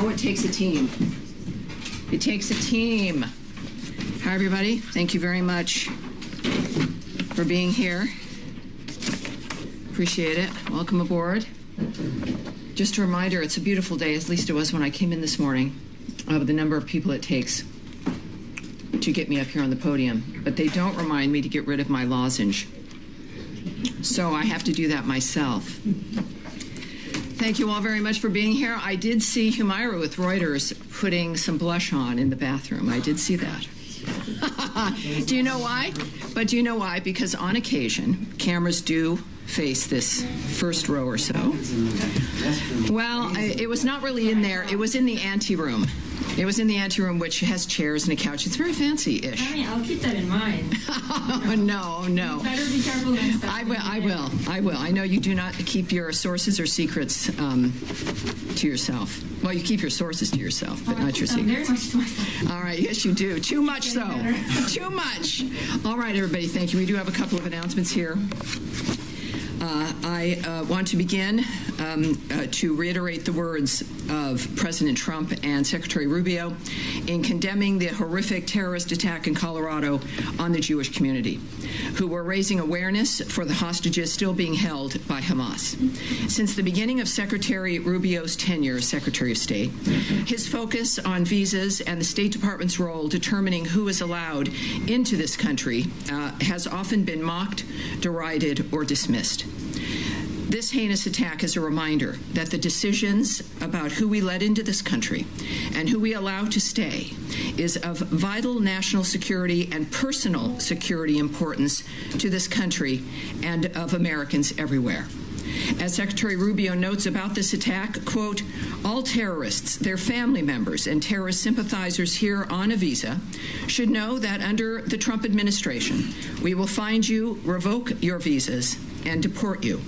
Oh, it takes a team. It takes a team. Hi, everybody. Thank you very much for being here. Appreciate it. Welcome aboard. Just a reminder, it's a beautiful day, at least it was when I came in this morning, of the number of people it takes to get me up here on the podium. But they don't remind me to get rid of my lozenge. So I have to do that myself. Thank you all very much for being here. I did see Humaira with Reuters putting some blush on in the bathroom. I did see that. Do you know why? But do you know why? Because on occasion, cameras do face this first row or so. Well, it was not really in there. It was in the anteroom. It was in the anteroom, which has chairs and a couch. It's very fancy-ish. Honey, I'll keep that in mind. No. You better be careful next time. I will. I know you do not keep your sources or secrets to yourself. Well, you keep your sources to yourself, but not your secrets. Very much to myself. All right. Yes, you do. Too much, so. Too much. All right, everybody. Thank you. We do have a couple of announcements here. I want to begin to reiterate the words of President Trump and Secretary Rubio in condemning the horrific terrorist attack in Colorado on the Jewish community, who were raising awareness for the hostages still being held by Hamas. Since the beginning of Secretary Rubio's tenure as Secretary of State, his focus on visas and the State Department's role determining who is allowed into this country has often been mocked, derided, or dismissed. This heinous attack is a reminder that the decisions about who we let into this country and who we allow to stay is of vital national security and personal security importance to this country and of Americans everywhere. As Secretary Rubio notes about this attack, quote, all terrorists, their family members, and terrorist sympathizers here on a visa should know that under the Trump administration, we will find you, revoke your visas, and deport you.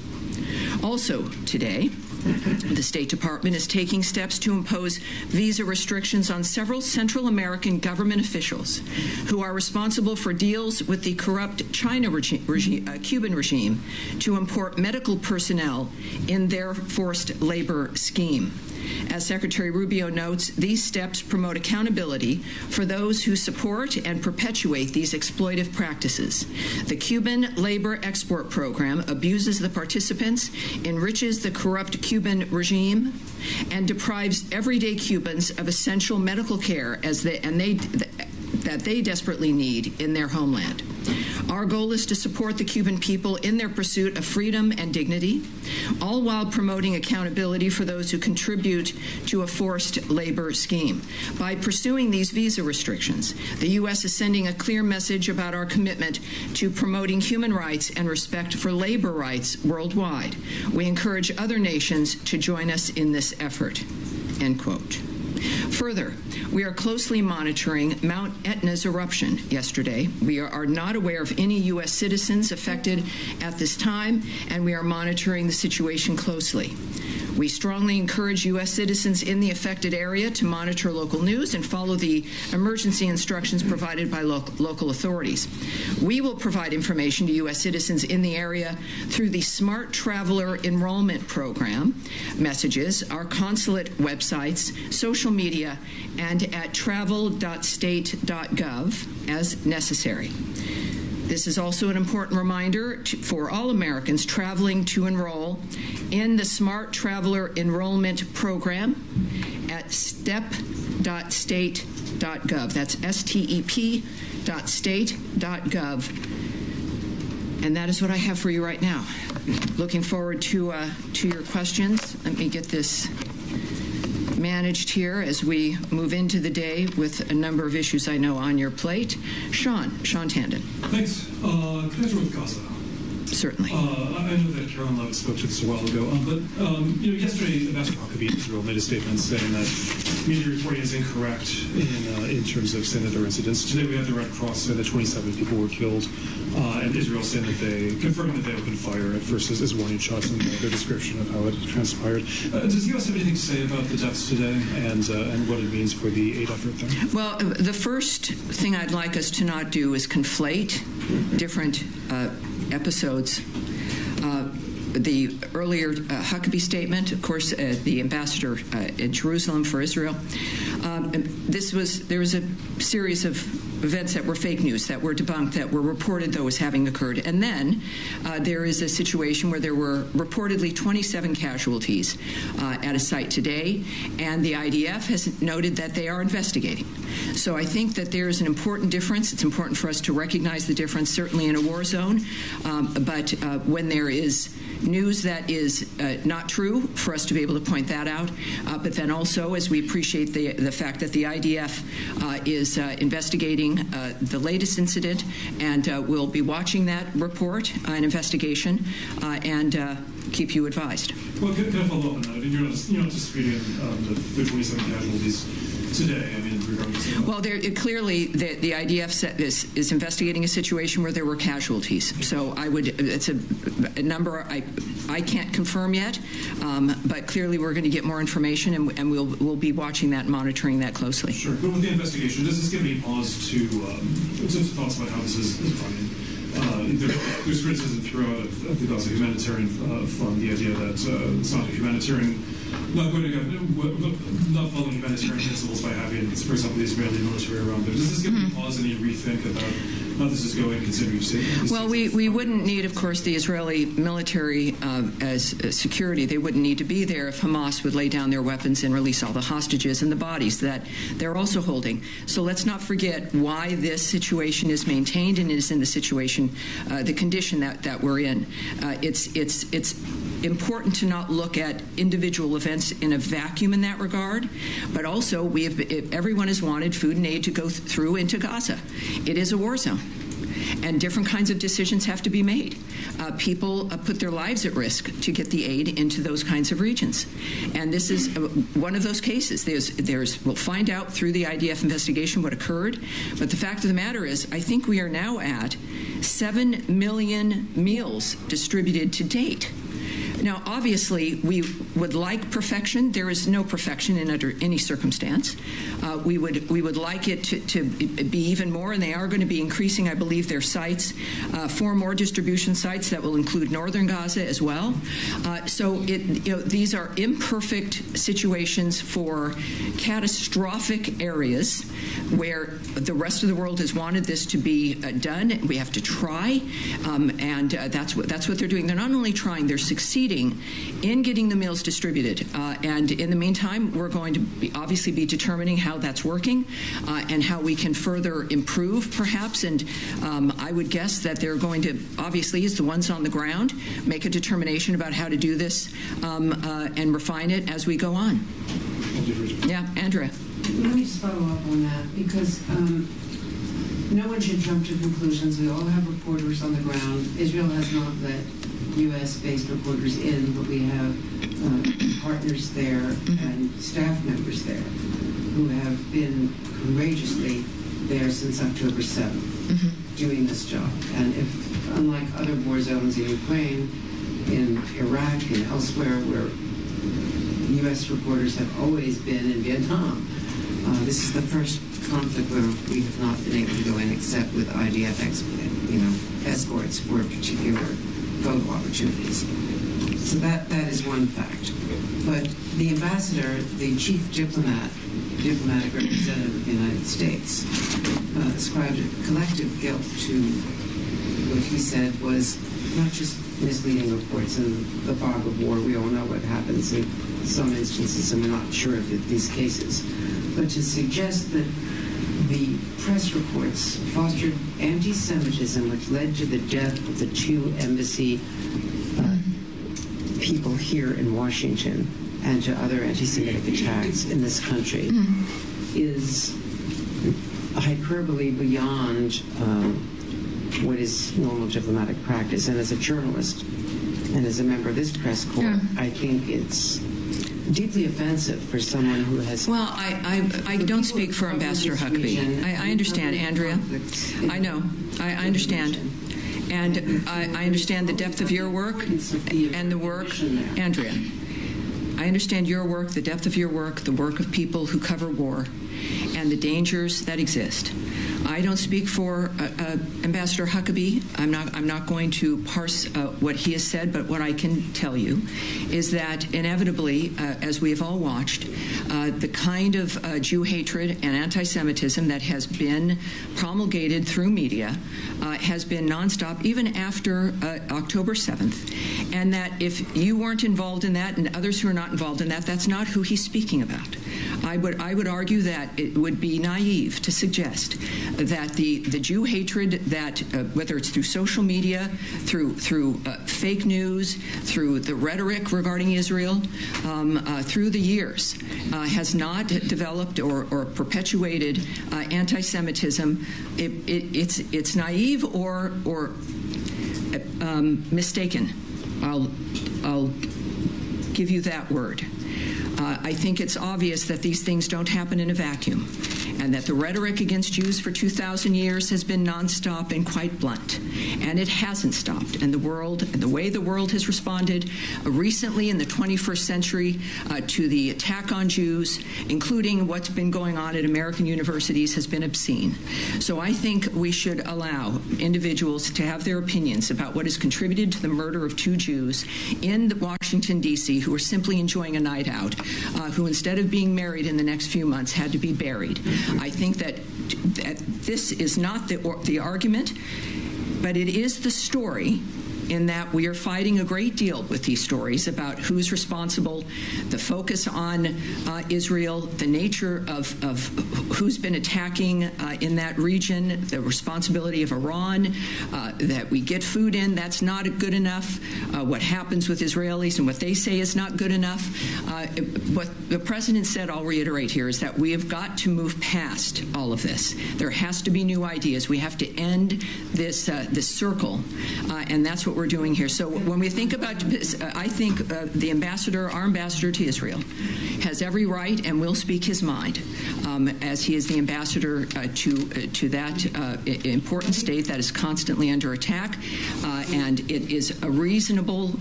Also today, the State Department is taking steps to impose visa restrictions on several Central American government officials who are responsible for deals with the corrupt Cuban regime to import medical personnel in their forced labor scheme. As Secretary Rubio notes, these steps promote accountability for those who support and perpetuate these exploitive practices. The Cuban labor export program abuses the participants, enriches the corrupt Cuban regime, and deprives everyday Cubans of essential medical care that they desperately need in their homeland. Our goal is to support the Cuban people in their pursuit of freedom and dignity, all while promoting accountability for those who contribute to a forced labor scheme. By pursuing these visa restrictions, the U.S. is sending a clear message about our commitment to promoting human rights and respect for labor rights worldwide. We encourage other nations to join us in this effort, end quote. Further, we are closely monitoring Mount Etna's eruption yesterday. We are not aware of any U.S. citizens affected at this time, and we are monitoring the situation closely. We strongly encourage U.S. citizens in the affected area to monitor local news and follow the emergency instructions provided by local authorities. We will provide information to U.S. citizens in the area through the Smart Traveler Enrollment Program messages, our consulate websites, social media, and at travel.state.gov as necessary. This is also an important reminder for all Americans traveling to enroll in the Smart Traveler Enrollment Program at step.state.gov. That's step.state.gov. And that is what I have for you right now. Looking forward to your questions. Let me get this managed here as we move into the day with a number of issues I know on your plate. Sean Tandon. Thanks. Can I start with Gaza? Certainly. I know that Caroline Levitt spoke to this a while ago, but yesterday Ambassador Huckabee in Israel made a statement saying that media reporting is incorrect in terms of senator incidents. Today we have the Red Cross saying that 27 people were killed, and Israel saying that confirming that they opened fire at first as warning shots in their description of how it transpired. Does the U.S. have anything to say about the deaths today and what it means for the aid effort there? Well, the first thing I'd like us to not do is conflate different episodes. the earlier Huckabee statement, of course, the ambassador in Jerusalem for Israel. There was a series of events that were fake news, that were debunked, that were reported, though, as having occurred. And then there is a situation where there were reportedly 27 casualties at a site today, and the IDF has noted that they are investigating. So I think that there is an important difference. It's important for us to recognize the difference, certainly in a war zone, but when there is news that is not true, for us to be able to point that out. But then also, as we appreciate the fact that the IDF is investigating the latest incident, and we'll be watching that report and investigation and keep you advised. Well, can I follow up on that? I mean, you're not disputing the 27 casualties today. I mean, regardless of well, clearly the IDF is investigating a situation where there were casualties. So it's a number I can't confirm yet, but clearly we're going to get more information, and we'll be watching that and monitoring that closely. Sure. But with the investigation, does this give any pause to thoughts about how this is running? There's criticism throughout of the Gaza Humanitarian Fund, the idea that it's not a humanitarian, not following humanitarian principles by having, for example, the Israeli military around there. Does this give any pause, any rethink about how this is going, considering you've seen? Well, we wouldn't need, of course, the Israeli military as security. They wouldn't need to be there if Hamas would lay down their weapons and release all the hostages and the bodies that they're also holding. So let's not forget why this situation is maintained and is in the situation, the condition that we're in. It's important to not look at individual events in a vacuum in that regard, but also everyone has wanted food and aid to go through into Gaza. It is a war zone, and different kinds of decisions have to be made. People put their lives at risk to get the aid into those kinds of regions, and this is one of those cases. We'll find out through the IDF investigation what occurred, but the fact of the matter is, I think we are now at 7 million meals distributed to date. Now, obviously, we would like perfection. There is no perfection under any circumstance. We would like it to be even more, and they are going to be increasing, I believe, their sites, 4 more distribution sites that will include northern Gaza as well. So these are imperfect situations for catastrophic areas where the rest of the world has wanted this to be done. We have to try, and that's what they're doing. They're not only trying; they're succeeding in getting the meals distributed. And in the meantime, we're going to obviously be determining how that's working and how we can further improve, perhaps. And I would guess that they're going to, obviously, as the ones on the ground, make a determination about how to do this and refine it as we go on. Yeah, Andrea. Let me just follow up on that, because no one should jump to conclusions. We all have reporters on the ground. Israel has not let U.S.-based reporters in, but we have partners there and staff members there who have been courageously there since October 7th, doing this job. And if, unlike other war zones in Ukraine, in Iraq, and elsewhere where U.S. reporters have always been in Vietnam, this is the first conflict where we have not been able to go in except with IDF escorts for particular photo opportunities. So that is one fact. But the ambassador, the chief diplomatic representative of the United States, ascribed a collective guilt to what he said was not just misleading reports in the fog of war. We all know what happens in some instances, and we're not sure of these cases. But to suggest that the press reports fostered anti-Semitism, which led to the death of the 2 embassy people here in Washington and to other anti-Semitic attacks in this country, is hyperbole beyond what is normal diplomatic practice. And as a journalist and as a member of this press corps, I think it's deeply offensive for someone who has... Well, I don't speak for Ambassador Huckabee. I understand, Andrea. I know. I understand. And I understand the depth of your work and the work... Andrea, I understand your work, the depth of your work, the work of people who cover war, and the dangers that exist. I don't speak for Ambassador Huckabee. I'm not going to parse what he has said, but what I can tell you is that inevitably, as we have all watched, the kind of Jew hatred and anti-Semitism that has been promulgated through media has been nonstop, even after October 7th, and that if you weren't involved in that and others who are not involved in that, that's not who he's speaking about. I would argue that it would be naive to suggest that the Jew hatred that, whether it's through social media, through fake news, through the rhetoric regarding Israel, through the years, has not developed or perpetuated anti-Semitism. It's naive or mistaken. I'll give you that word. I think it's obvious that these things don't happen in a vacuum, and that the rhetoric against Jews for 2,000 years has been nonstop and quite blunt, and it hasn't stopped. And the way the world has responded recently in the 21st century to the attack on Jews, including what's been going on at American universities, has been obscene. So I think we should allow individuals to have their opinions about what has contributed to the murder of 2 Jews in Washington, D.C., who are simply enjoying a night out, who instead of being married in the next few months had to be buried. I think that this is not the argument, but it is the story, in that we are fighting a great deal with these stories about who's responsible, the focus on Israel, the nature of who's been attacking in that region, the responsibility of Iran, that we get food in, that's not good enough. What happens with Israelis and what they say is not good enough. What the president said, I'll reiterate here, is that we have got to move past all of this. There has to be new ideas. We have to end this circle, and that's what we're doing here. So when we think about this, I think the ambassador, our ambassador to Israel, has every right and will speak his mind, as he is the ambassador to that important state that is constantly under attack, and it is a reasonable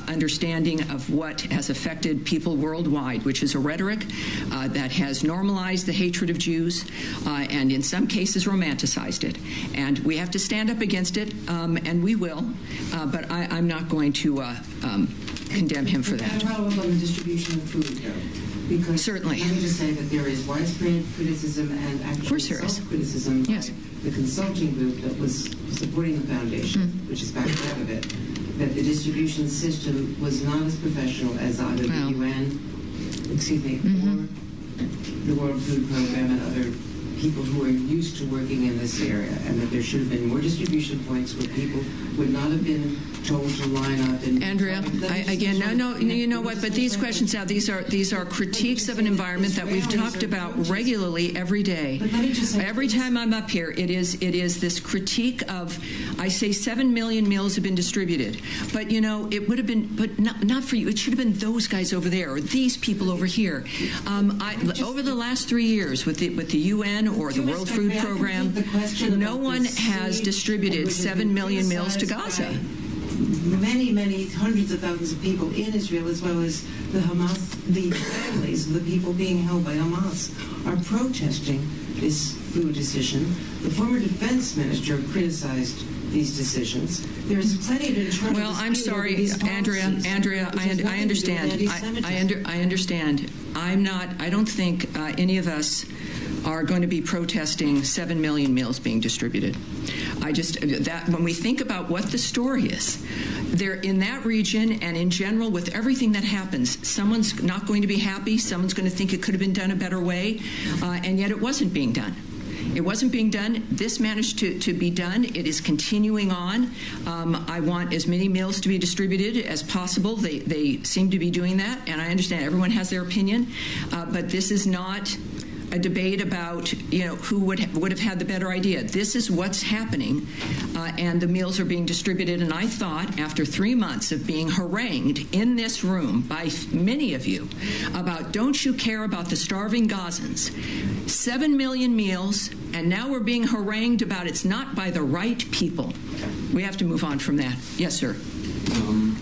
understanding of what has affected people worldwide, which is a rhetoric that has normalized the hatred of Jews and in some cases romanticized it. And we have to stand up against it, and we will. But I'm not going to condemn him for that. Can I follow up on the distribution of food, though? Because certainly. Let me just say that there is widespread criticism and actually self-criticism by the consulting group that was supporting the foundation, which is backed out of it, that the distribution system was not as professional as either the UN, or the World Food Program and other people who are used to working in this area, and that there should have been more distribution points where people would not have been told to line up. And Andrea, you know what? But these questions now, these are critiques of an environment that we've talked about regularly every day. But let me just say, every time I'm up here, it is this critique of, I say 7 million meals have been distributed, but you know, it would have been, but not for you. It should have been those guys over there or these people over here. Over the last 3 years with the UN or the World Food Program, no one has distributed 7 million meals to Gaza. Many hundreds of thousands of people in Israel, as well as the Hamas, the families of the people being held by Hamas, are protesting this food decision. The former defense minister criticized these decisions. There is plenty of internal. Well, I'm sorry, Andrea. I understand. I understand. I don't think any of us are going to be protesting 7 million meals being distributed. When we think about what the story is, there in that region and in general with everything that happens, someone's not going to be happy, someone's going to think it could have been done a better way, and yet it wasn't being done. It wasn't being done. This managed to be done. It is continuing on. I want as many meals to be distributed as possible. They seem to be doing that, and I understand everyone has their opinion, but this is not a debate about who would have had the better idea. This is what's happening, and the meals are being distributed. And I thought, after 3 months of being harangued in this room by many of you about, don't you care about the starving Gazans? 7 million meals, and now we're being harangued about it's not by the right people. We have to move on from that. Yes, sir.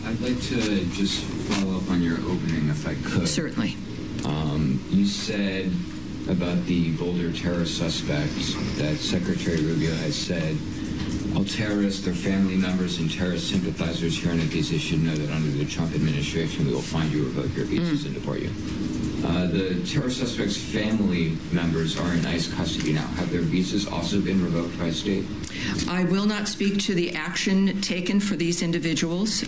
I'd like to just follow up on your opening, if I could. Certainly. You said about the Boulder terrorist suspects that Secretary Rubio has said, all terrorists, their family members, and terrorist sympathizers here in Ibiza should know that under the Trump administration, we will find you, revoke your visas, and deport you. The terrorist suspects' family members are in ICE custody now. Have their visas also been revoked by state? I will not speak to the action taken for these individuals,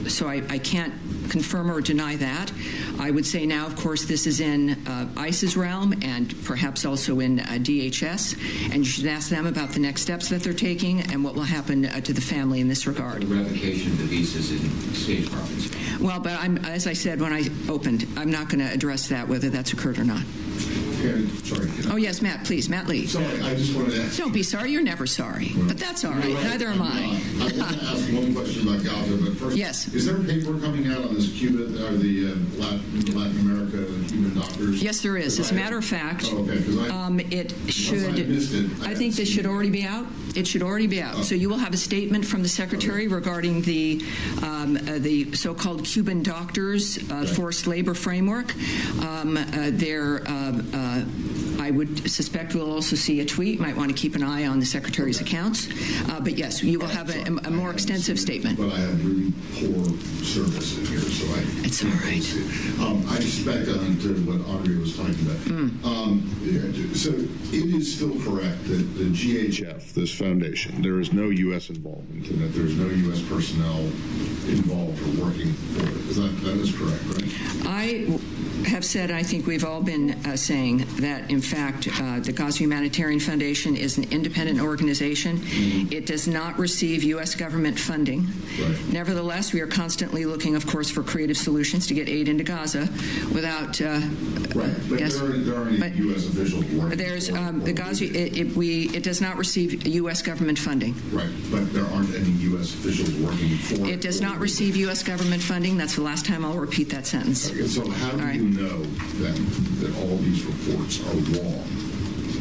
so I can't confirm or deny that. I would say now, of course, this is in ICE's realm and perhaps also in DHS, and you should ask them about the next steps that they're taking and what will happen to the family in this regard. The revocation of the visas in State Departments. Well, but as I said when I opened, I'm not going to address that, whether that's occurred or not. Okay, sorry. Oh, yes, Matt, please. Matt Lee. Sorry, I just wanted to ask. Don't be sorry. You're never sorry. But that's all right. Neither am I. I want to ask one question about Gaza, but first, yes. Is there a paper coming out on this Cuba, or the Latin America Cuban doctors? Yes, there is. As a matter of fact, it should. I think this should already be out. It should already be out. So you will have a statement from the Secretary regarding the so-called Cuban doctors forced labor framework. I would suspect we'll also see a tweet. Might want to keep an eye on the Secretary's accounts. But yes, you will have a more extensive statement. But I have really poor service in here, so It's all right. I suspect to what Andrea was talking about. So it is still correct that the GHF, this foundation, there is no U.S. involvement and that there's no U.S. personnel involved or working for it. That is correct, right? I have said, I think we've all been saying that, in fact, the Gaza Humanitarian Foundation is an independent organization. It does not receive U.S. government funding. Right. Nevertheless, we are constantly looking, of course, for creative solutions to get aid into Gaza without. Right, but yes, there aren't U.S. officials working. There's the Gaza. It does not receive U.S. government funding. Right, but there aren't any U.S. officials working for it. It does not receive U.S. government funding. That's the last time I'll repeat that sentence. Okay, so how do you know that all these reports are wrong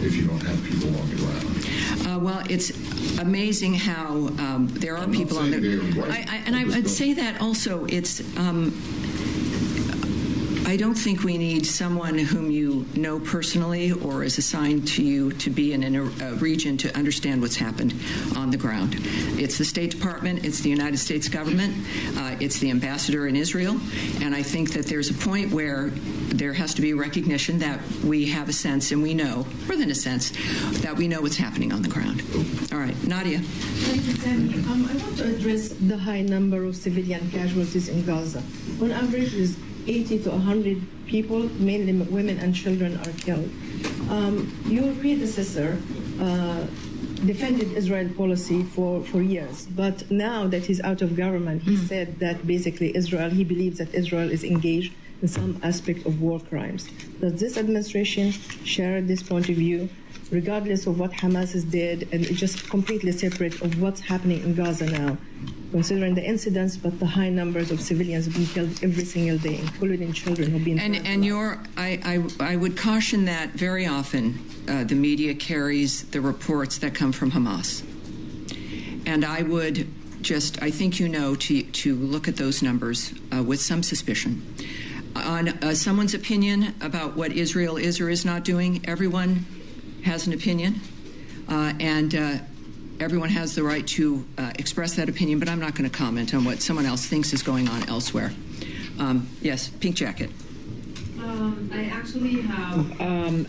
if you don't have people on the ground? Well, it's amazing how there are people on the right. I would say that also it's. I don't think we need someone whom you know personally or is assigned to you to be in a region to understand what's happened on the ground. It's the State Department, it's the United States government, it's the ambassador in Israel, and I think that there's a point where there has to be recognition that we have a sense, and we know, more than a sense, that we know what's happening on the ground. All right, Nadia. Thank you, Tammy. I want to address the high number of civilian casualties in Gaza. On average, 80 to 100 people, mainly women and children, are killed. Your predecessor defended Israel policy for years, but now that he's out of government, he said that basically he believes that Israel is engaged in some aspect of war crimes. Does this administration share this point of view, regardless of what Hamas did, and it's just completely separate of what's happening in Gaza now, considering the incidents, but the high numbers of civilians being killed every single day, including children who have been I would caution that very often the media carries the reports that come from Hamas. And I would I think to look at those numbers with some suspicion. On someone's opinion about what Israel is or is not doing, everyone has an opinion, and everyone has the right to express that opinion, but I'm not going to comment on what someone else thinks is going on elsewhere. Yes, pink jacket. I actually have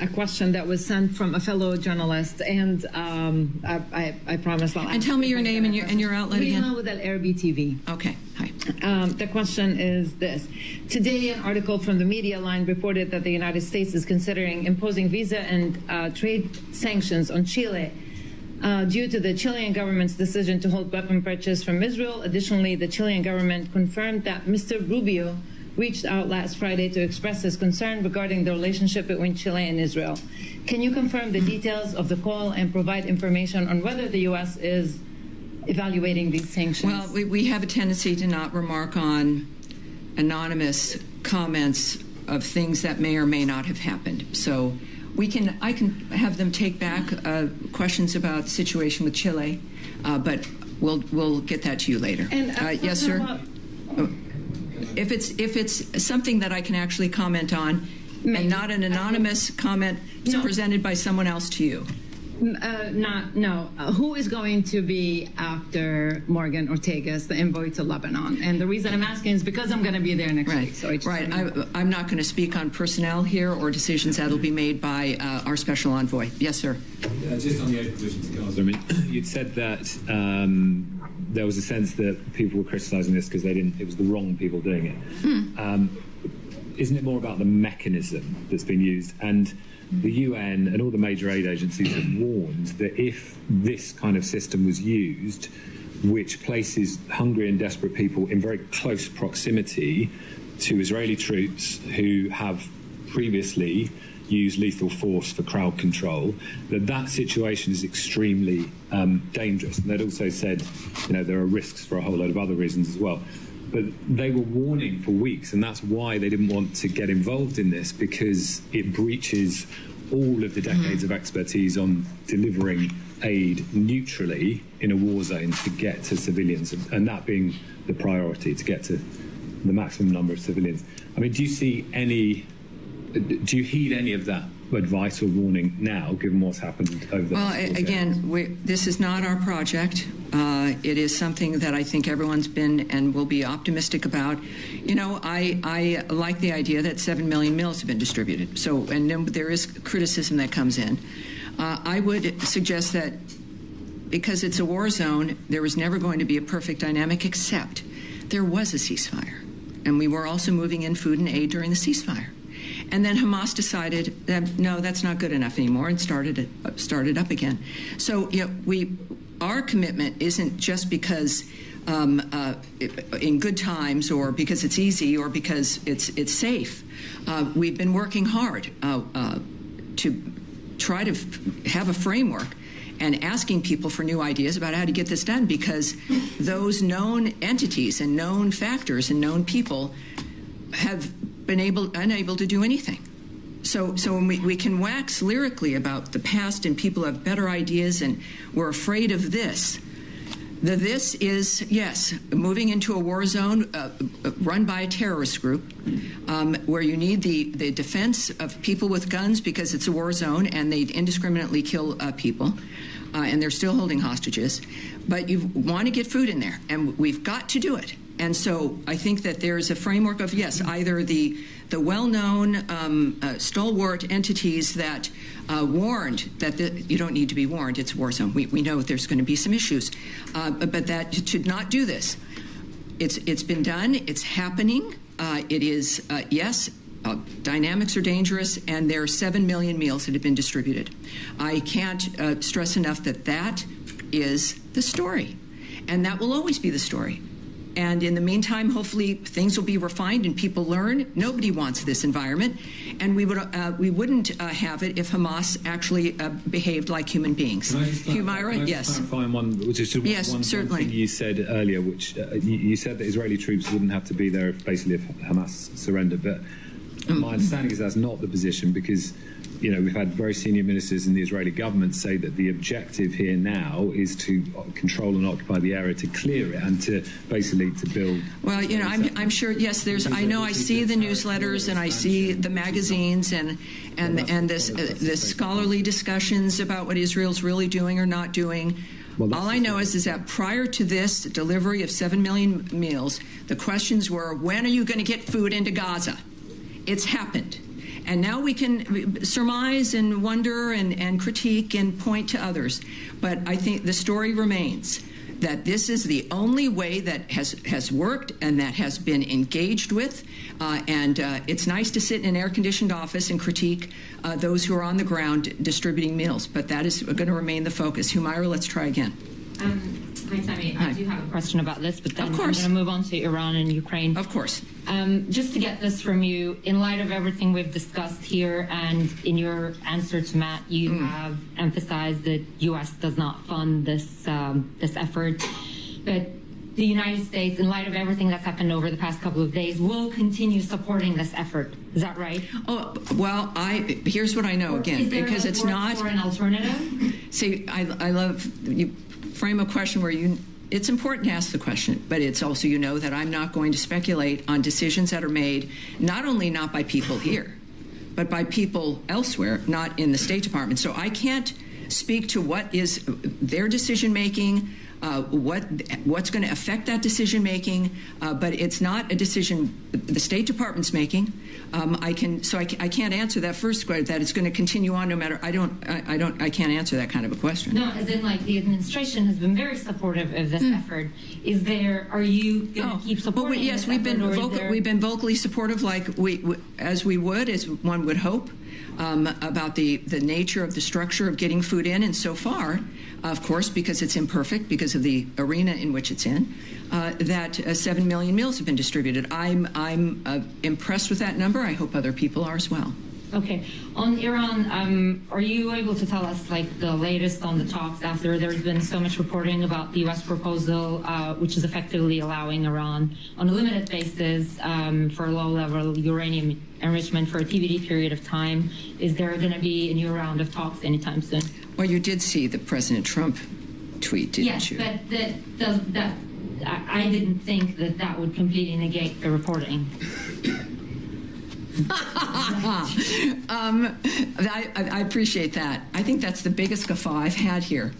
a question that was sent from a fellow journalist, and I promise I'll. And tell me your name and your outlet again. Rima with al-Arabi TV. Okay, hi. The question is this. Today, an article from the media line reported that the United States is considering imposing visa and trade sanctions on Chile due to the Chilean government's decision to hold weapon purchase from Israel. Additionally, the Chilean government confirmed that Mr. Rubio reached out last Friday to express his concern regarding the relationship between Chile and Israel. Can you confirm the details of the call and provide information on whether the U.S. is evaluating these sanctions? Well, we have a tendency to not remark on anonymous comments of things that may or may not have happened. So I can have them take back questions about the situation with Chile, but we'll get that to you later. And yes, sir. If it's something that I can actually comment on, and not an anonymous comment presented by someone else to you. Who is going to be after Morgan Ortagus, the envoy to Lebanon? And the reason I'm asking is because I'm going to be there next week. So I'm not going to speak on personnel here or decisions that will be made by our special envoy. Yes, sir. Just on the aid provision to Gaza, I mean, you'd said that there was a sense that people were criticising this because it was the wrong people doing it. Isn't it more about the mechanism that's been used? And the UN and all the major aid agencies have warned that if this kind of system was used, which places hungry and desperate people in very close proximity to Israeli troops who have previously used lethal force for crowd control, that situation is extremely dangerous. And they'd also said, there are risks for a whole load of other reasons as well. But they were warning for weeks, and that's why they didn't want to get involved in this, because it breaches all of the decades of expertise on delivering aid neutrally in a war zone to get to civilians, and that being the priority, to get to the maximum number of civilians. I mean, do you heed any of that advice or warning now, given what's happened over the last 4 days? Again, this is not our project. It is something that I think everyone's been and will be optimistic about. I like the idea that 7 million meals have been distributed. So, and then there is criticism that comes in. I would suggest that because it's a war zone, there was never going to be a perfect dynamic, except there was a ceasefire. And we were also moving in food and aid during the ceasefire. And then Hamas decided that, no, that's not good enough anymore, and started up again. So, our commitment isn't just because in good times or because it's easy or because it's safe. We've been working hard to try to have a framework and asking people for new ideas about how to get this done, because those known entities and known factors and known people have been unable to do anything. So when we can wax lyrically about the past and people have better ideas and we're afraid of this, this is, yes, moving into a war zone run by a terrorist group where you need the defense of people with guns because it's a war zone and they indiscriminately kill people and they're still holding hostages. But you want to get food in there, and we've got to do it. And so I think that there's a framework of, yes, either the well-known stalwart entities that warned that you don't need to be warned, it's a war zone. We know there's going to be some issues, but that should not do this. It's been done. It's happening. It is, yes, dynamics are dangerous, and there are 7 million meals that have been distributed. I can't stress enough that is the story, and that will always be the story. And in the meantime, hopefully things will be refined and people learn. Nobody wants this environment, and we wouldn't have it if Hamas actually behaved like human beings. Humaira, yes. Clarify one certainly. Thing you said earlier, which you said that Israeli troops wouldn't have to be there if Hamas surrendered, but my understanding is that's not the position, because we've had very senior ministers in the Israeli government say that the objective here now is to control and occupy the area, to clear it, and to basically to build. Well, I'm sure. Yes, I see the newsletters and I see the magazines and the scholarly discussions about what Israel's really doing or not doing. All I know is that prior to this delivery of 7 million meals, the questions were, when are you going to get food into Gaza? It's happened. And now we can surmise and wonder and critique and point to others. But I think the story remains that this is the only way that has worked and that has been engaged with. And it's nice to sit in an air-conditioned office and critique those who are on the ground distributing meals. But that is going to remain the focus. Humaira, let's try again. Hi, Tammy. I do have a question about this, but then I'm going to move on to Iran and Ukraine. Of course. Just to get this from you, in light of everything we've discussed here and in your answer to Matt, you have emphasized that U.S. does not fund this effort, but the United States, in light of everything that's happened over the past couple of days, will continue supporting this effort. Is that right? Oh, well, here's what I know, again, because it's not for an alternative. See, I love you frame a question where it's important to ask the question, but it's also, that I'm not going to speculate on decisions that are made not only not by people here, but by people elsewhere, not in the State Department. So I can't speak to what is their decision-making, what's going to affect that decision-making, but it's not a decision the State Department's making. I can't answer that first question, that it's going to continue on no matter. I can't answer that kind of a question. No, as in, like, the administration has been very supportive of this effort. Are you going to keep supporting yes, this we've been vocally supportive, like as one would hope, about the nature of the structure of getting food in, and so far, of course, because it's imperfect, because of the arena in which it's in, that 7 million meals have been distributed. I'm impressed with that number. I hope other people are as well. Okay. On Iran, are you able to tell us, like, the latest on the talks after there's been so much reporting about the U.S. proposal, which is effectively allowing Iran on a limited basis for low-level uranium enrichment for a TBD period of time? Is there going to be a new round of talks anytime soon? Well, you did see the President Trump tweet, didn't you? Yes, but I didn't think that would completely negate the reporting. I appreciate that. I think that's the biggest guffaw I've had here.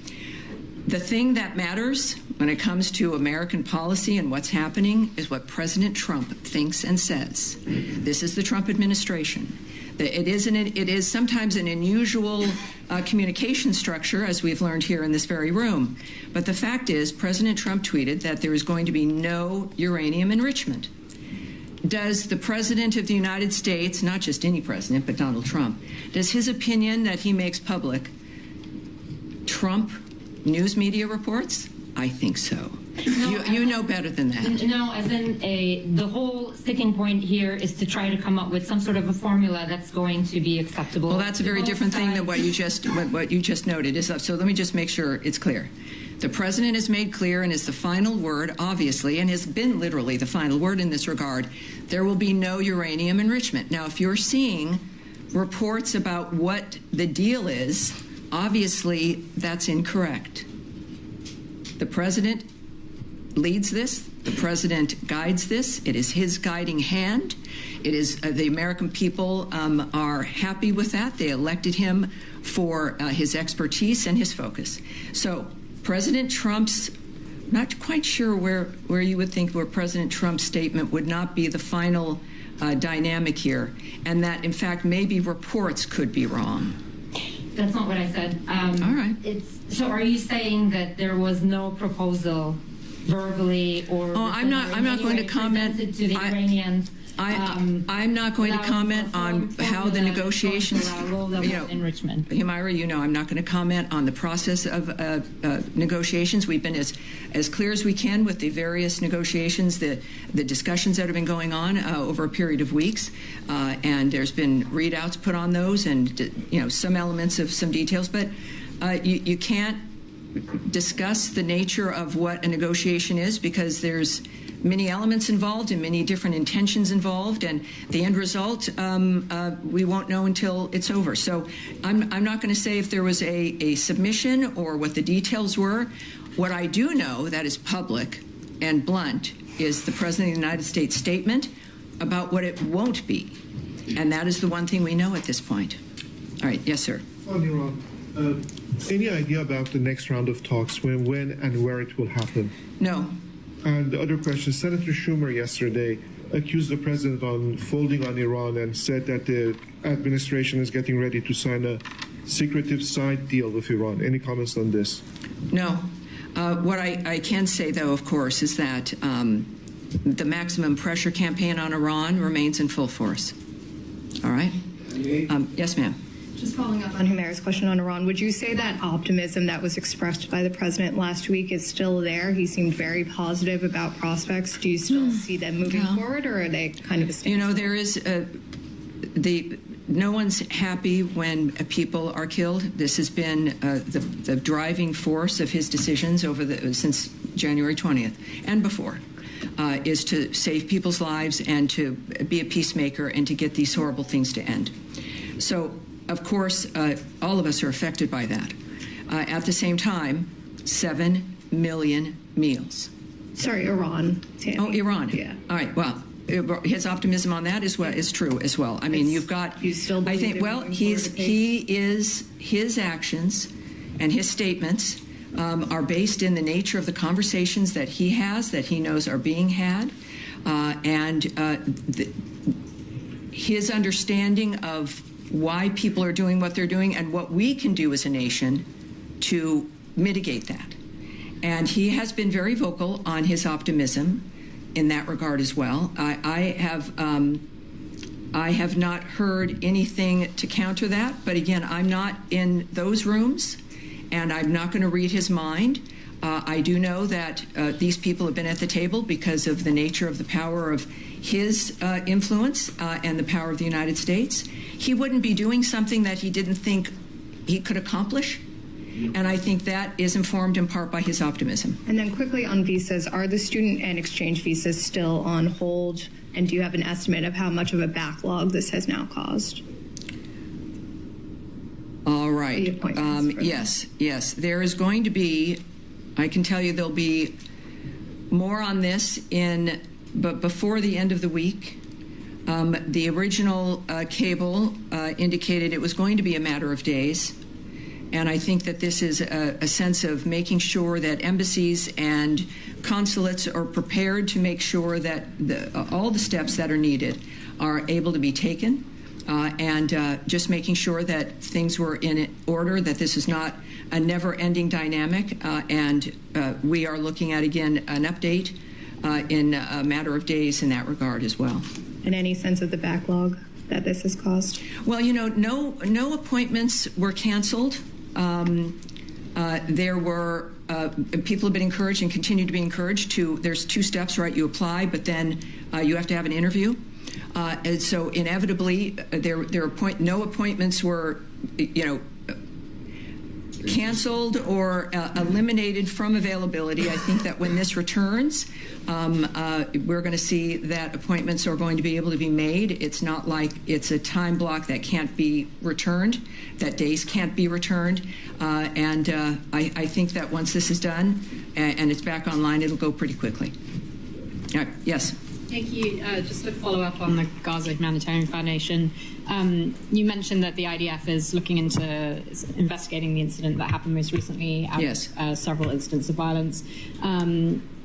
The thing that matters when it comes to American policy and what's happening is what President Trump thinks and says. This is the Trump administration. It is sometimes an unusual communication structure, as we've learned here in this very room. But the fact is, President Trump tweeted that there is going to be no uranium enrichment. Does the President of the United States, not just any president, but Donald Trump, does his opinion that he makes public trump news media reports? I think so. No, you know better than that. No, as in the whole sticking point here is to try to come up with some sort of a formula that's going to be acceptable. Well, that's a very different thing than what you just noted. So let me just make sure it's clear. The President has made clear and is the final word, obviously, and has been literally the final word in this regard, there will be no uranium enrichment. Now, if you're seeing reports about what the deal is, obviously that's incorrect. The President leads this. The President guides this. It is his guiding hand. It is the American people are happy with that. They elected him for his expertise and his focus. So President Trump's, not quite sure where you would think where President Trump's statement would not be the final dynamic here, and that, in fact, maybe reports could be wrong. That's not what I said. All right. So are you saying that there was no proposal verbally or I'm not going to comment to the Iranians? I'm not going to comment on how the negotiations. Enrichment. Humaira, I'm not going to comment on the process of negotiations. We've been as clear as we can with the various negotiations, the discussions that have been going on over a period of weeks, and there's been readouts put on those, and some elements of some details, but you can't discuss the nature of what a negotiation is because there's many elements involved and many different intentions involved, and the end result we won't know until it's over. So I'm not going to say if there was a submission or what the details were. What I do know that is public and blunt is the President of the United States statement about what it won't be, and that is the one thing we know at this point. All right, yes, sir. On Iran, any idea about the next round of talks, when and where it will happen? No. And the other question, Senator Schumer yesterday accused the president of folding on Iran and said that the administration is getting ready to sign a secretive side deal with Iran. Any comments on this? No. What I can say, though, of course, is that the maximum pressure campaign on Iran remains in full force. All right? Yes, ma'am. Just following up on Humaira's question on Iran, would you say that optimism that was expressed by the president last week is still there? He seemed very positive about prospects. Do you still see them moving forward, or are they kind of a standstill? There is no one's happy when people are killed. This has been the driving force of his decisions since January 20th and before. Is to save people's lives and to be a peacemaker and to get these horrible things to end. So, of course, all of us are affected by that. At the same time, 7 million meals. Sorry, Iran. Tammy. Oh, Iran. Yeah. All right. Well, his optimism on that is true as well. I mean, you've got. You still I think. Well, his actions and his statements are based in the nature of the conversations that he has, that he knows are being had, and his understanding of why people are doing what they're doing and what we can do as a nation to mitigate that. And he has been very vocal on his optimism in that regard as well. I have not heard anything to counter that, but again, I'm not in those rooms, and I'm not going to read his mind. I do know that these people have been at the table because of the nature of the power of his influence and the power of the United States. He wouldn't be doing something that he didn't think he could accomplish. And I think that is informed in part by his optimism. And then quickly on visas, are the student and exchange visas still on hold? And do you have an estimate of how much of a backlog this has now caused? All right. Yes. There is going to be, I can tell you there'll be more on this but before the end of the week. The original cable indicated it was going to be a matter of days. And I think that this is a sense of making sure that embassies and consulates are prepared to make sure that all the steps that are needed are able to be taken, and just making sure that things were in order, that this is not a never-ending dynamic, and we are looking at, again, an update in a matter of days in that regard as well. And any sense of the backlog that this has caused? Well, no appointments were canceled. There were people have been encouraged and continue to be encouraged to. There's two steps, right? You apply, but then you have to have an interview, and so inevitably no appointments were, canceled or eliminated from availability. I think that when this returns, we're going to see that appointments are going to be able to be made. It's not like it's a time block that can't be returned, that days can't be returned. And I think that once this is done and it's back online, it'll go pretty quickly. Yes. Thank you. Just to follow up on the Gaza Humanitarian Foundation, you mentioned that the IDF is looking into investigating the incident that happened most recently, several incidents of violence.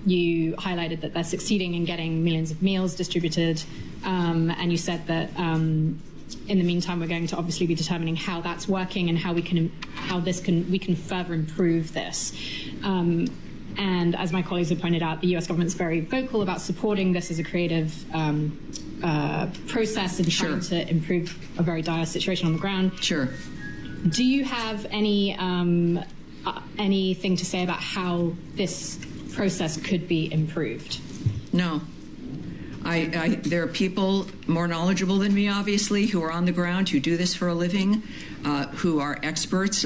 You highlighted that they're succeeding in getting millions of meals distributed, and you said that in the meantime we're going to obviously be determining how that's working and how we can further improve this. And as my colleagues have pointed out, the U.S. government is very vocal about supporting this as a creative process and trying to improve a very dire situation on the ground. Sure. Do you have anything to say about how this process could be improved? No. There are people more knowledgeable than me, obviously, who are on the ground, who do this for a living, who are experts.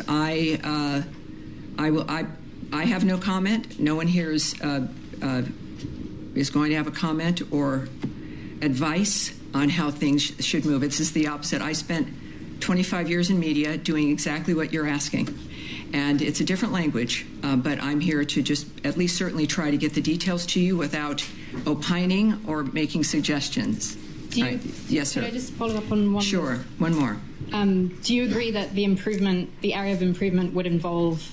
I have no comment. No one here is going to have a comment or advice on how things should move. It's just the opposite. I spent 25 years in media doing exactly what you're asking. And it's a different language, but I'm here to just at least certainly try to get the details to you without opining or making suggestions. Yes, sir. Could I just follow up on one? Sure. One more. Do you agree that the area of improvement would involve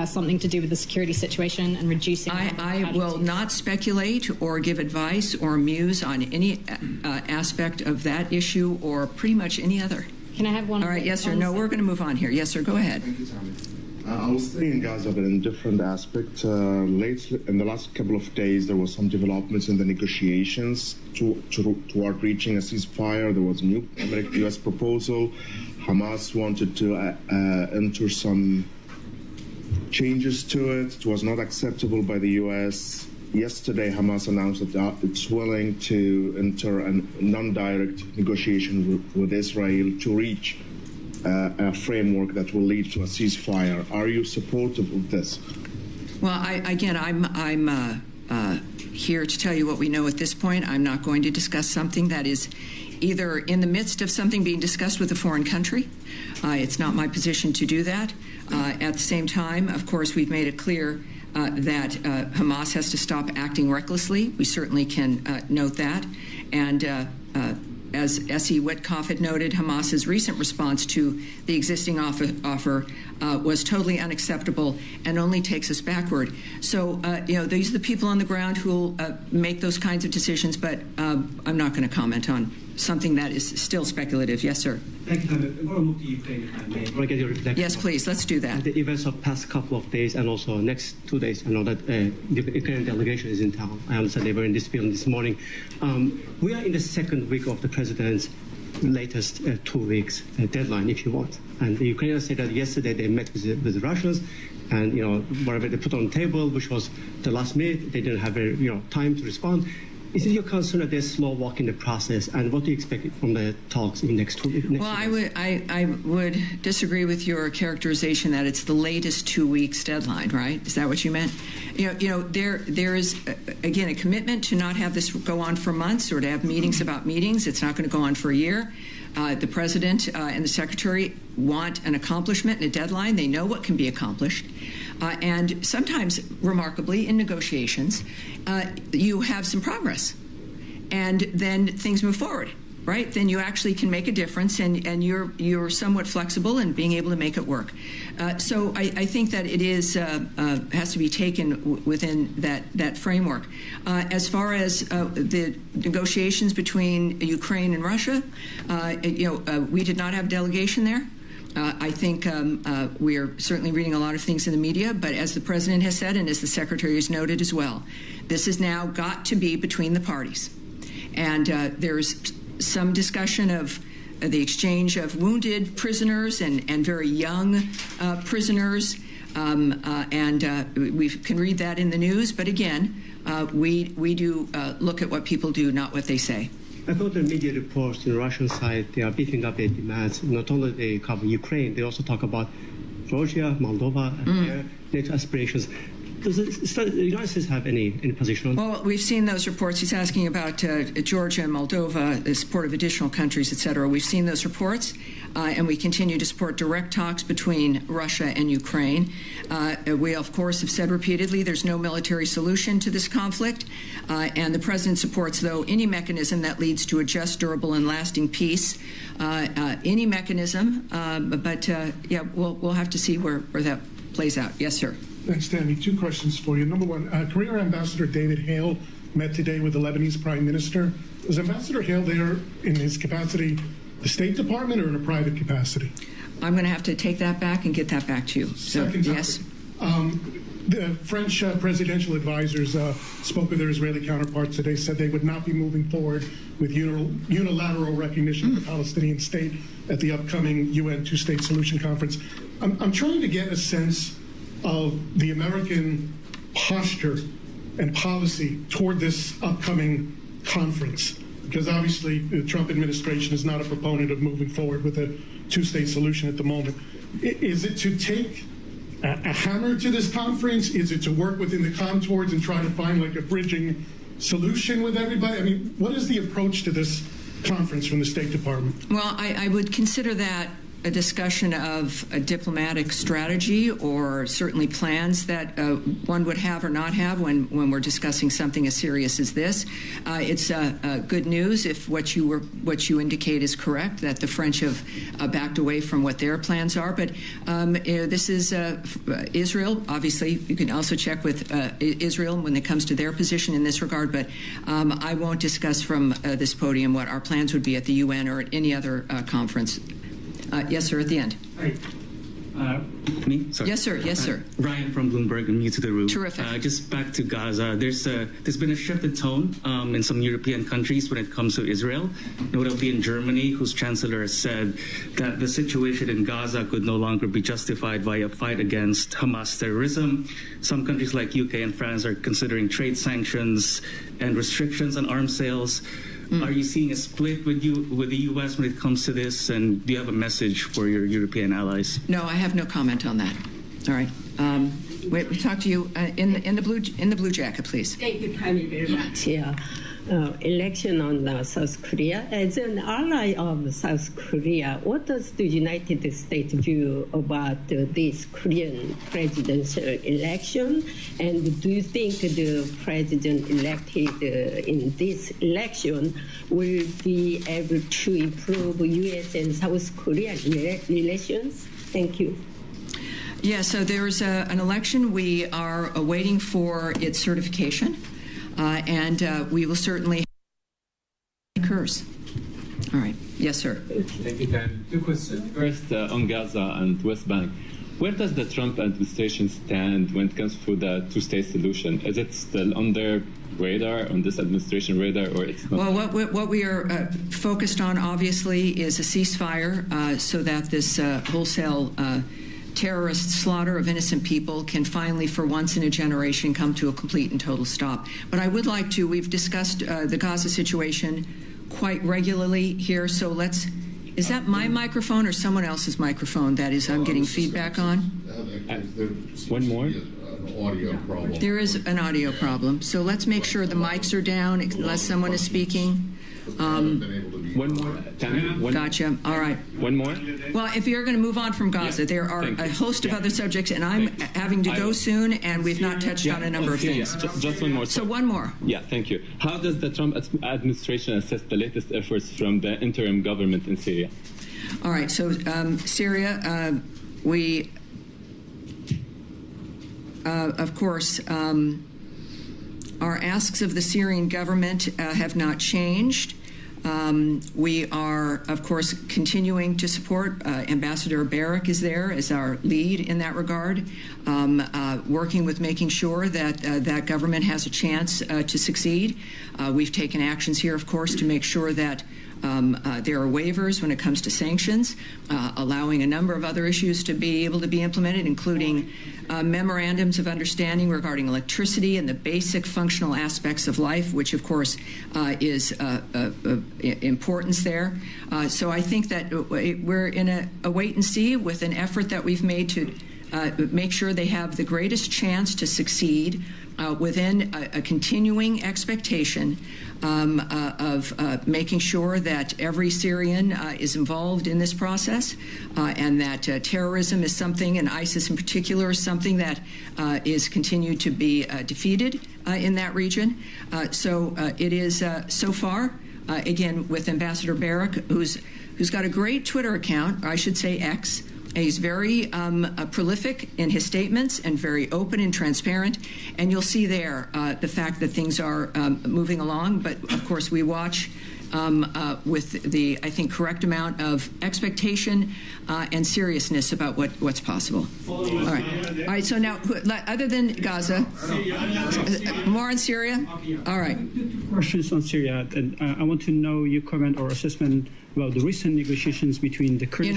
something to do with the security situation and reducing? I will not speculate or give advice or muse on any aspect of that issue or pretty much any other. Can I have one? All right, yes, sir. No, we're going to move on here. Yes, sir, go ahead. Thank you, Tommy. I was staying in Gaza, but in different aspect. Lately, in the last couple of days, there was some developments in the negotiations toward reaching a ceasefire. There was a new U.S. proposal. Hamas wanted to enter some changes to it. It was not acceptable by the U.S. Yesterday, Hamas announced that it's willing to enter a non-direct negotiation with Israel to reach a framework that will lead to a ceasefire. Are you supportive of this? Well, I'm here to tell you what we know at this point. I'm not going to discuss something that is either in the midst of something being discussed with a foreign country. It's not my position to do that. At the same time, of course, we've made it clear that Hamas has to stop acting recklessly. We certainly can note that. as S.E. Witkoff had noted, Hamas's recent response to the existing offer was totally unacceptable and only takes us backward. So, these are the people on the ground who will make those kinds of decisions, but I'm not going to comment on something that is still speculative. Yes, sir. Thank you. I'm going to move to Ukraine, if I may. I want to get your reflection. Yes, please. Let's do that. The events of past couple of days and also next 2 days. I know that the Ukrainian delegation is in town. I understand they were in this building this morning. We are in the second week of the president's latest 2 weeks deadline, if you want. And the Ukrainians say that yesterday they met with the Russians, and whatever they put on the table, which was the last minute, they didn't have time to respond. Is it your concern that there's slow walk in the process, and what do you expect from the talks in next 2 weeks? Well, I would disagree with your characterization that it's the latest 2 weeks deadline, right? Is that what you meant? There is again a commitment to not have this go on for months or to have meetings about meetings. It's not going to go on for a year. The president and the secretary want an accomplishment and a deadline. They know what can be accomplished. And sometimes, remarkably, in negotiations, you have some progress. And then things move forward, right? Then you actually can make a difference, and you're somewhat flexible in being able to make it work. So I think that it is has to be taken within that framework. As far as the negotiations between Ukraine and Russia, we did not have a delegation there. I think we are certainly reading a lot of things in the media, but as the president has said and as the secretary has noted as well, this has now got to be between the parties. And there's some discussion of the exchange of wounded prisoners and very young prisoners, and we can read that in the news. But again, we do look at what people do, not what they say. I thought the media reports on the Russian side, they are beefing up their demands. Not only they cover Ukraine, they also talk about Georgia, Moldova, and their NATO aspirations. Does the United States have any position on that? Well, we've seen those reports. He's asking about Georgia and Moldova, the support of additional countries, et cetera. We've seen those reports, and we continue to support direct talks between Russia and Ukraine. We, of course, have said repeatedly there's no military solution to this conflict, and the president supports, though, any mechanism that leads to a just, durable, and lasting peace. Any mechanism, but we'll have to see where that plays out. Yes, sir. Thanks, Tammy. 2 questions for you. Number one, Career Ambassador David Hale met today with the Lebanese Prime Minister. Was Ambassador Hale there in his capacity, the State Department, or in a private capacity? I'm going to have to take that back and get that back to you. Second topic. Yes. The French presidential advisors spoke with their Israeli counterparts today, said they would not be moving forward with unilateral recognition of the Palestinian state at the upcoming UN two-state solution conference. I'm trying to get a sense of the American posture and policy toward this upcoming conference, because obviously the Trump administration is not a proponent of moving forward with a two-state solution at the moment. Is it to take a hammer to this conference? Is it to work within the contours and try to find like a bridging solution with everybody? I mean, what is the approach to this conference from the State Department? Well, I would consider that a discussion of a diplomatic strategy, or certainly plans that one would have or not have when we're discussing something as serious as this. It's good news if what you indicate is correct, that the French have backed away from what their plans are. But this is Israel. Obviously, you can also check with Israel when it comes to their position in this regard. But I won't discuss from this podium what our plans would be at the UN or at any other conference. Yes, sir, at the end. Me? Sorry. Yes, sir. Yes, sir. Ryan from Bloomberg. I'm new to the room. Terrific. Just back to Gaza. There's been a shift in tone in some European countries when it comes to Israel, notably in Germany, whose chancellor has said that the situation in Gaza could no longer be justified by a fight against Hamas terrorism. Some countries like UK and France are considering trade sanctions and restrictions on arms sales. Are you seeing a split with the U.S. when it comes to this, and do you have a message for your European allies? No, I have no comment on that. All right. We talk to you in the blue jacket, please. Thank you kindly very much. Yeah. election on South Korea. As an ally of South Korea, what does the United States view about this Korean presidential election? And do you think the president elected in this election will be able to improve U.S. and South Korean relations? Thank you. Yeah, so there's an election. We are waiting for its certification. And we will certainly occurs. All right. Yes, sir. Thank you, Dan. Two questions. First, on Gaza and West Bank. Where does the Trump administration stand when it comes to the two-state solution? Is it still on their radar, on this administration radar, or it's not? Well, what we are focused on, obviously, is a ceasefire so that this wholesale terrorist slaughter of innocent people can finally, for once in a generation, come to a complete and total stop. But I would like to, we've discussed the Gaza situation quite regularly here, so let's, is that my microphone or someone else's microphone that is I'm getting feedback on? One more? Audio problem. There is an audio problem, so let's make sure the mics are down unless someone is speaking. One more. Gotcha. All right. One more. Well, if you're going to move on from Gaza, there are a host of other subjects, and I'm having to go soon, and we've not touched on a number of things. Just one more. So one more. Yeah, thank you. How does the Trump administration assess the latest efforts from the interim government in Syria? All right. So Syria, we, of course, our asks of the Syrian government have not changed. We are, of course, continuing to support. Ambassador Barak is there as our lead in that regard, working with making sure that that government has a chance to succeed. We've taken actions here, of course, to make sure that there are waivers when it comes to sanctions, allowing a number of other issues to be able to be implemented, including memorandums of understanding regarding electricity and the basic functional aspects of life, which, of course, is importance there. So I think that we're in a wait and see with an effort that we've made to make sure they have the greatest chance to succeed within a continuing expectation of making sure that every Syrian is involved in this process and that terrorism is something, and ISIS in particular, is something that is continued to be defeated in that region. So it is so far, again, with Ambassador Barak, who's got a great Twitter account, or I should say X. He's very prolific in his statements and very open and transparent. And you'll see there the fact that things are moving along. But, of course, we watch with the, I think, correct amount of expectation and seriousness about what's possible. All right. So now, other than Gaza, more on Syria? All right. Questions on Syria. And I want to know your comment or assessment about the recent negotiations between the Kurdish...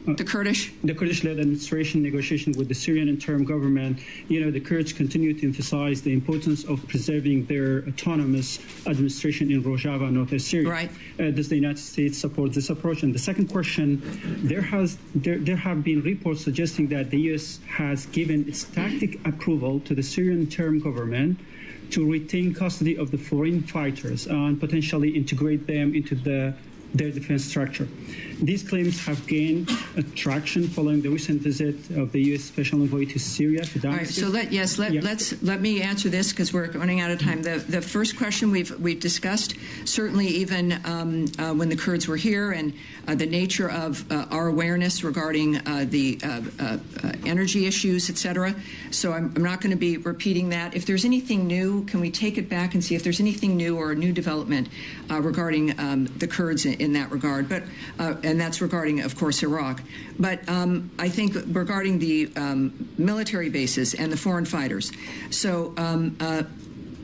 The Kurdish-led administration negotiation with the Syrian interim government. The Kurds continue to emphasize the importance of preserving their autonomous administration in Rojava, northern Syria. Right. Does the United States support this approach? And the second question, there have been reports suggesting that the U.S. has given its tacit approval to the Syrian interim government to retain custody of the foreign fighters and potentially integrate them into their defense structure. These claims have gained traction following the recent visit of the U.S. Special Envoy to Syria, to Damascus. All right, so let me answer this because we're running out of time. The first question we've discussed, certainly even when the Kurds were here, and the nature of our awareness regarding the energy issues, et cetera. So I'm not going to be repeating that. If there's anything new, can we take it back and see if there's anything new or a new development regarding the Kurds in that regard? But and that's regarding, of course, Iraq. But I think regarding the military bases and the foreign fighters. So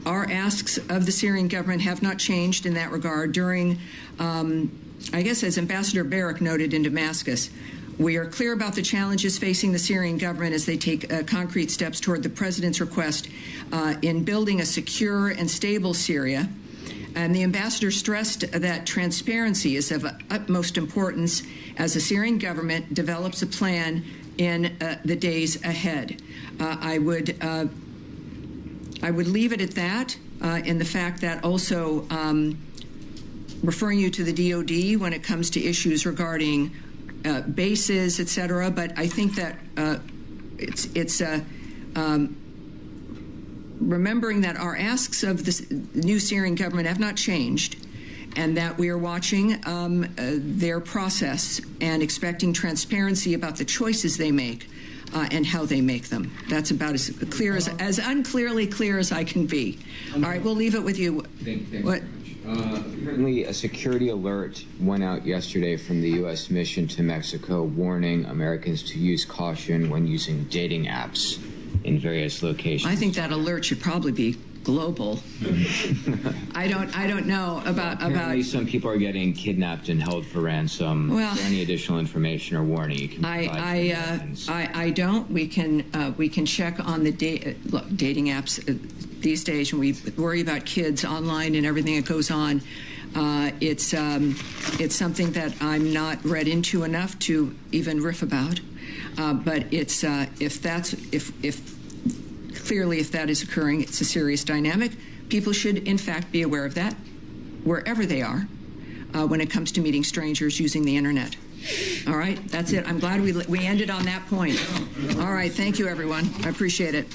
our asks of the Syrian government have not changed in that regard. During, I guess, as Ambassador Barak noted in Damascus, we are clear about the challenges facing the Syrian government as they take concrete steps toward the president's request in building a secure and stable Syria. And the ambassador stressed that transparency is of utmost importance as the Syrian government develops a plan in the days ahead. I would leave it at that. in the fact that also referring you to the DOD when it comes to issues regarding bases, et cetera. But I think that it's remembering that our asks of the new Syrian government have not changed, and that we are watching their process and expecting transparency about the choices they make and how they make them. That's about as clear as unclearly clear as I can be. All right, we'll leave it with you. What? Apparently, a security alert went out yesterday from the U.S. mission to Mexico, warning Americans to use caution when using dating apps in various locations. I think that alert should probably be global. I don't know about. Apparently, some people are getting kidnapped and held for ransom. Well, is there any additional information or warning you can provide? I don't. We can check on the dating apps. These days, when we worry about kids online and everything that goes on, it's something that I'm not read into enough to even riff about. But it's if clearly if that is occurring, it's a serious dynamic. People should, in fact, be aware of that wherever they are when it comes to meeting strangers using the internet. All right, that's it. I'm glad we ended on that point. All right, thank you, everyone. I appreciate it.